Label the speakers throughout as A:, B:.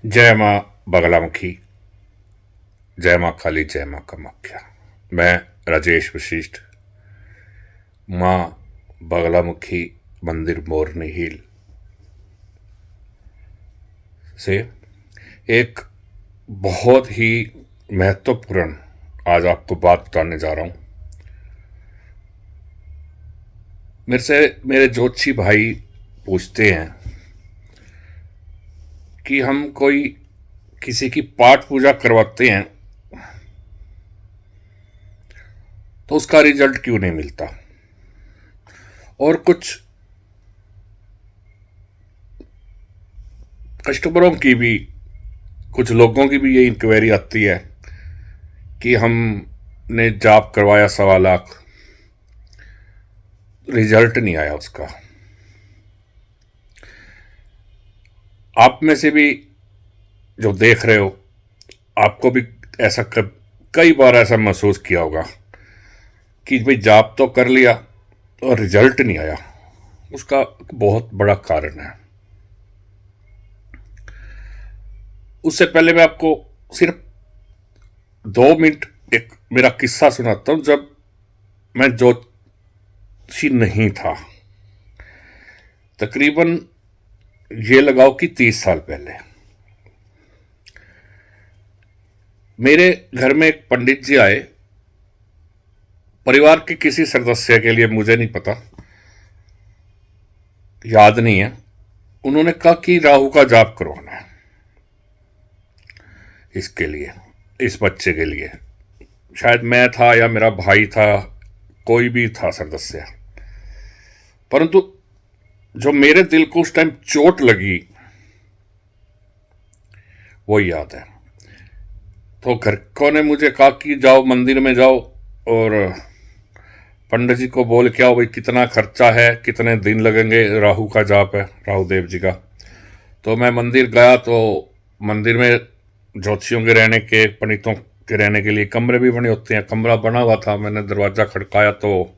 A: जय माँ बगलामुखी, जय माँ काली, जय माँ कामाख्या। मैं राजेश वशिष्ठ, माँ बगलामुखी मंदिर मोरनी हिल से एक बहुत ही महत्वपूर्ण आज आपको बात बताने जा रहा हूँ। मेरे से मेरे ज्योतिषी भाई पूछते हैं कि हम कोई किसी की पाठ पूजा करवाते हैं तो उसका रिजल्ट क्यों नहीं मिलता। और कुछ कस्टमरों की भी, कुछ लोगों की भी ये इंक्वायरी आती है कि हमने जाप करवाया 1.25 लाख, रिजल्ट नहीं आया उसका। आप में से भी जो देख रहे हो, आपको भी ऐसा कई बार ऐसा महसूस किया होगा कि भाई जाप तो कर लिया और रिजल्ट नहीं आया। उसका बहुत बड़ा कारण है। उससे पहले मैं आपको सिर्फ 2 मिनट एक मेरा किस्सा सुनाता हूं। जब मैं ज्योतिषी नहीं था, तकरीबन ये लगाओ कि 30 साल पहले, मेरे घर में एक पंडित जी आए। परिवार के किसी सदस्य के लिए, मुझे नहीं पता, याद नहीं है। उन्होंने कहा कि राहु का जाप करवाना है इसके लिए, इस बच्चे के लिए। शायद मैं था या मेरा भाई था, कोई भी था सदस्य। परंतु जो मेरे दिल को उस टाइम चोट लगी वो याद है। तो घर को ने मुझे कहा कि जाओ मंदिर में जाओ और पंडित जी को बोल के आओ भाई कितना खर्चा है, कितने दिन लगेंगे, राहु का जाप है, राहु देव जी का। तो मैं मंदिर गया तो मंदिर में ज्योतिषियों के रहने के, पंडितों के रहने के लिए कमरे भी बने होते हैं। कमरा बना हुआ था। मैंने दरवाज़ा खड़काया तो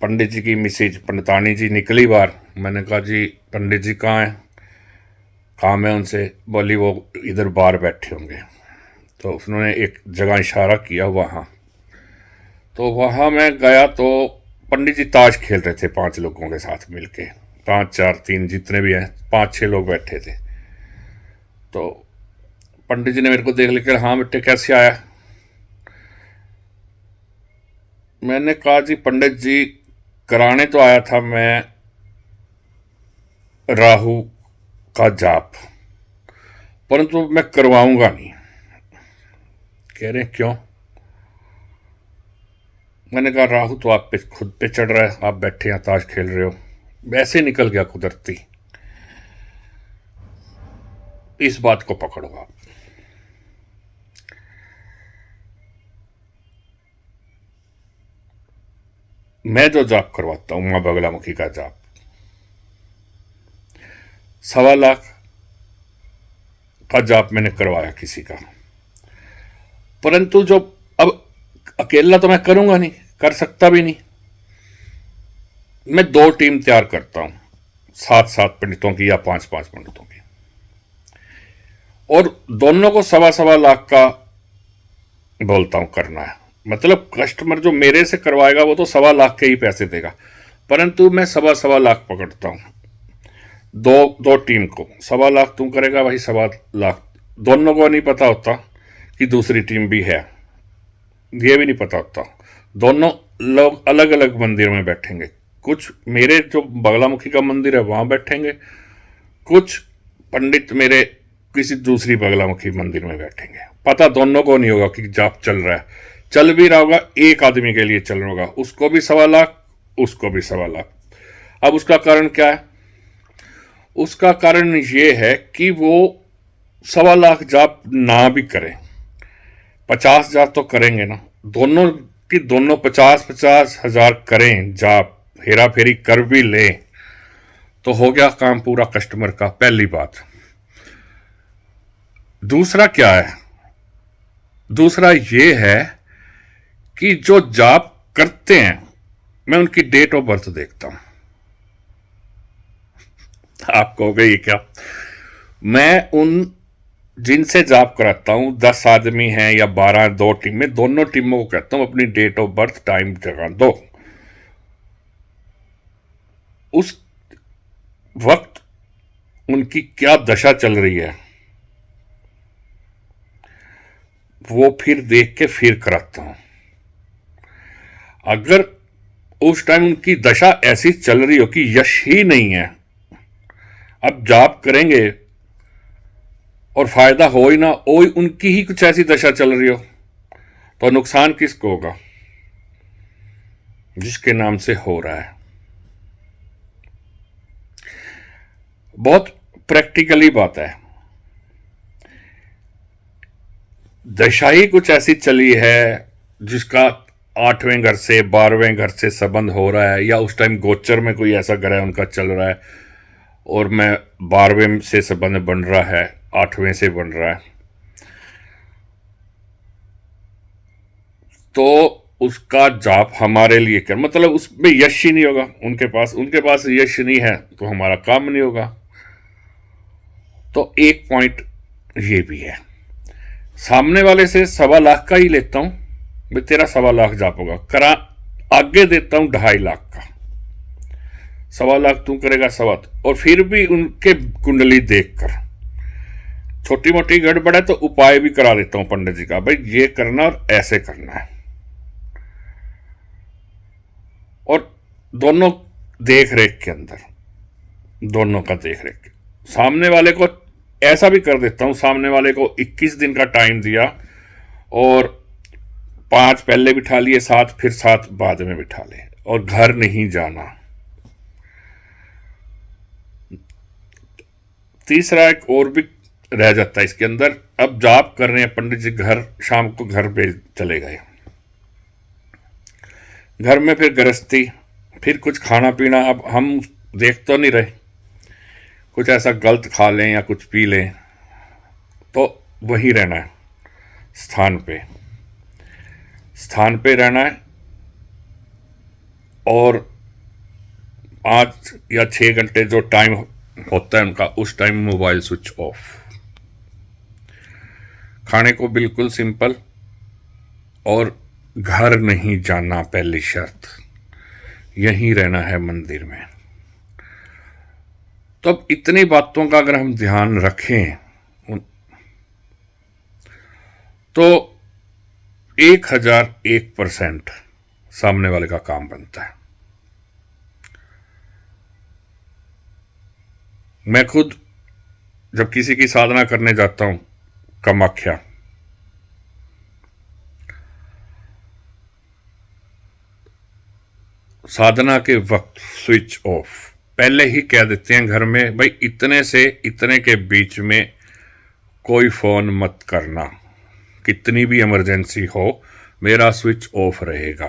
A: पंडित जी की मिसेज पंडितानी जी निकली बाहर। मैंने कहा जी पंडित जी कहाँ हैं, काम है उनसे। बोली वो इधर बाहर बैठे होंगे। तो उन्होंने एक जगह इशारा किया वहाँ। तो वहाँ मैं गया तो पंडित जी ताश खेल रहे थे 5 लोगों के साथ मिलके। 5 4 3 जितने भी हैं, 5 6 लोग बैठे थे। तो पंडित जी ने मेरे को देख लेकर, हाँ बेटे कैसे आया। मैंने कहा जी पंडित जी कराने तो आया था मैं राहु का जाप, परंतु मैं करवाऊंगा नहीं। कह रहे क्यों। मैंने कहा राहु तो आप पे खुद पे चढ़ रहा है, आप बैठे हैं ताश खेल रहे हो। वैसे निकल गया कुदरती। इस बात को पकड़ो आप। मैं जो जाप करवाता हूं, मां बगलामुखी का जाप, 1.25 लाख का जाप मैंने करवाया किसी का। परंतु जो अब अकेला तो मैं करूंगा नहीं, कर सकता भी नहीं। मैं 2 टीम तैयार करता हूं, 7 7 पंडितों की या 5 5 पंडितों की, और दोनों को 1.25 लाख का बोलता हूं करना है। मतलब कस्टमर जो मेरे से करवाएगा वो तो 1.25 लाख के ही पैसे देगा, परंतु मैं 1.25 लाख पकड़ता हूं। दो दो टीम को 1.25 लाख तू करेगा, भाई 1.25 लाख। दोनों को नहीं पता होता कि दूसरी टीम भी है, ये भी नहीं पता होता। दोनों लोग अलग अलग मंदिर में बैठेंगे। कुछ मेरे जो बगलामुखी का मंदिर है वहां बैठेंगे, कुछ पंडित मेरे किसी दूसरी बगलामुखी मंदिर में बैठेंगे। पता दोनों को नहीं होगा कि जाप चल रहा है। चल भी रहा होगा, एक आदमी के लिए चल रहा होगा, उसको भी 1.25 लाख, उसको भी 1.25 लाख। अब उसका कारण क्या है। उसका कारण ये है कि वो 1.25 लाख जाप ना भी करें, 50 जाप तो करेंगे ना। दोनों की दोनों 50 हजार करें जाप, हेरा फेरी कर भी ले तो हो गया काम पूरा कस्टमर का। पहली बात। दूसरा क्या है। दूसरा ये है कि जो जाप करते हैं मैं उनकी डेट ऑफ बर्थ देखता हूं। आप कहोगे ये क्या। मैं उन जिनसे जॉब कराता हूं 10 आदमी हैं या 12, 2 टीम में, दोनों टीमों को कहता हूं अपनी डेट ऑफ बर्थ, टाइम, जगह दो। उस वक्त उनकी क्या दशा चल रही है वो फिर देख के फिर कराता हूं। अगर उस टाइम उनकी दशा ऐसी चल रही हो कि यश ही नहीं है, अब जॉब करेंगे और फायदा हो ही ना हो, उनकी ही कुछ ऐसी दशा चल रही हो, तो नुकसान किसको होगा? जिसके नाम से हो रहा है। बहुत प्रैक्टिकली बात है। दशा ही कुछ ऐसी चली है जिसका 8वें घर से 12वें घर से संबंध हो रहा है, या उस टाइम गोचर में कोई ऐसा ग्रह उनका चल रहा है और मैं 12वें से संबंध बन रहा है, 8वें से बन रहा है, तो उसका जाप हमारे लिए क्या मतलब? उसमें यश ही नहीं होगा। उनके पास यश नहीं है तो हमारा काम नहीं होगा। तो एक पॉइंट ये भी है। सामने वाले से 1.25 लाख का ही लेता हूं, भाई तेरा 1.25 लाख जाप होगा, करा आगे देता हूं 2.5 लाख का, 1.25 लाख तू करेगा, सवा। और फिर भी उनके कुंडली देखकर छोटी मोटी गड़बड़ है तो उपाय भी करा देता हूं पंडित जी का, भाई ये करना और ऐसे करना है। और दोनों देख रेख के अंदर, दोनों का देख रेख, सामने वाले को ऐसा भी कर देता हूं, सामने वाले को 21 दिन का टाइम दिया और 5 पहले बिठा लिए, 7 फिर 7 बाद में बिठा ले, और घर नहीं जाना। तीसरा एक और भी रह जाता है इसके अंदर। अब जाप कर रहे हैं पंडित जी, घर शाम को घर भेज चले गए, घर में फिर गृहस्थी, फिर कुछ खाना पीना, अब हम देख तो नहीं रहे, कुछ ऐसा गलत खा लें या कुछ पी लें, तो वहीं रहना है, स्थान पे रहना है। और 5 या 6 घंटे जो टाइम होता है उनका, उस टाइम मोबाइल स्विच ऑफ। खाने को बिल्कुल सिंपल, और घर नहीं जाना पहली शर्त, यहीं रहना है मंदिर में। तो अब इतनी बातों का अगर हम ध्यान रखें तो 1001% सामने वाले का काम बनता है। मैं खुद जब किसी की साधना करने जाता हूं, कामाख्या, साधना के वक्त स्विच ऑफ पहले ही कह देते हैं घर में, भाई इतने से इतने के बीच में कोई फोन मत करना, कितनी भी इमरजेंसी हो मेरा स्विच ऑफ रहेगा।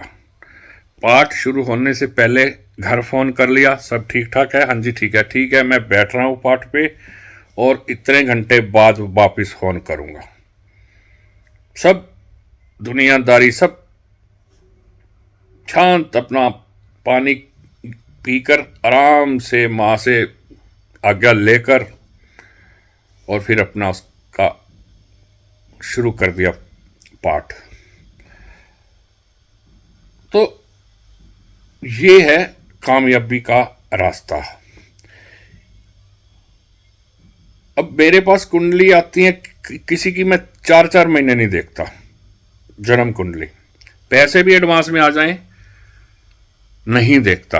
A: पाठ शुरू होने से पहले घर फोन कर लिया, सब ठीक ठाक है, हाँ जी ठीक है मैं बैठ रहा हूं पाठ पे, और इतने घंटे बाद वापस फोन करूंगा। सब दुनियादारी, सब शांत, अपना पानी पीकर आराम से माँ से आज्ञा लेकर, और फिर अपना उसका शुरू कर दिया पाठ। तो ये है कामयाबी का रास्ता। अब मेरे पास कुंडली आती है, किसी की मैं 4-4 महीने नहीं देखता, जन्म कुंडली, पैसे भी एडवांस में आ जाएं नहीं देखता।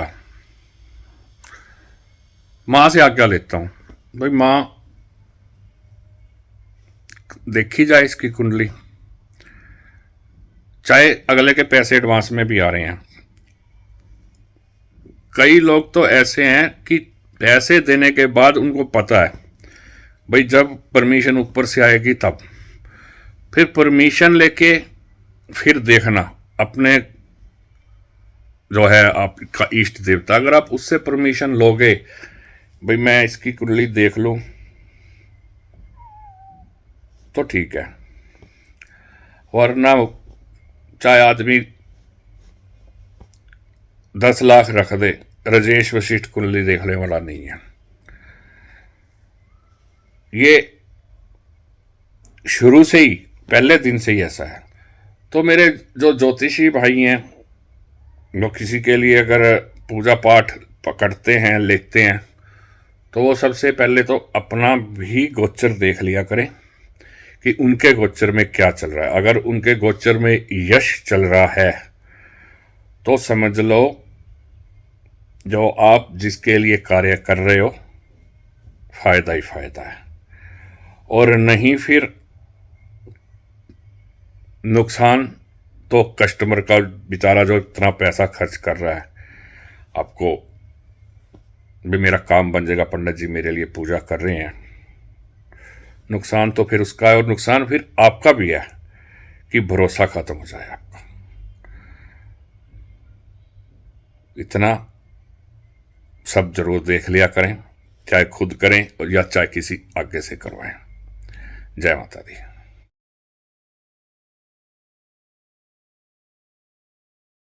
A: मां से आज्ञा लेता हूं, भाई मां देखी जाए इसकी कुंडली, चाहे अगले के पैसे एडवांस में भी आ रहे हैं। कई लोग तो ऐसे हैं कि पैसे देने के बाद उनको पता है भाई जब परमिशन ऊपर से आएगी तब, फिर परमिशन लेके फिर देखना अपने जो है आपका इष्ट देवता, अगर आप उससे परमिशन लोगे, भाई मैं इसकी कुंडली देख लूं, तो ठीक है, वरना चाहे आदमी 10 लाख रख दे, राजेश वशिष्ठ कुंडली देखने वाला नहीं है। ये शुरू से ही, पहले दिन से ही ऐसा है। तो मेरे जो ज्योतिषी भाई हैं, जो किसी के लिए अगर पूजा पाठ पकड़ते हैं, लेते हैं, तो वो सबसे पहले तो अपना भी गोचर देख लिया करें कि उनके गोचर में क्या चल रहा है। अगर उनके गोचर में यश चल रहा है तो समझ लो जो आप जिसके लिए कार्य कर रहे हो फायदा ही फायदा है, और नहीं फिर नुकसान तो कस्टमर का बेचारा जो इतना पैसा खर्च कर रहा है, आपको भी मेरा काम बन जाएगा, पंडित जी मेरे लिए पूजा कर रहे हैं, नुकसान तो फिर उसका है, और नुकसान फिर आपका भी है कि भरोसा खत्म हो जाए आपका। इतना सब जरूर देख लिया करें, चाहे खुद करें या चाहे किसी आगे से करवाएं। जय माता दी।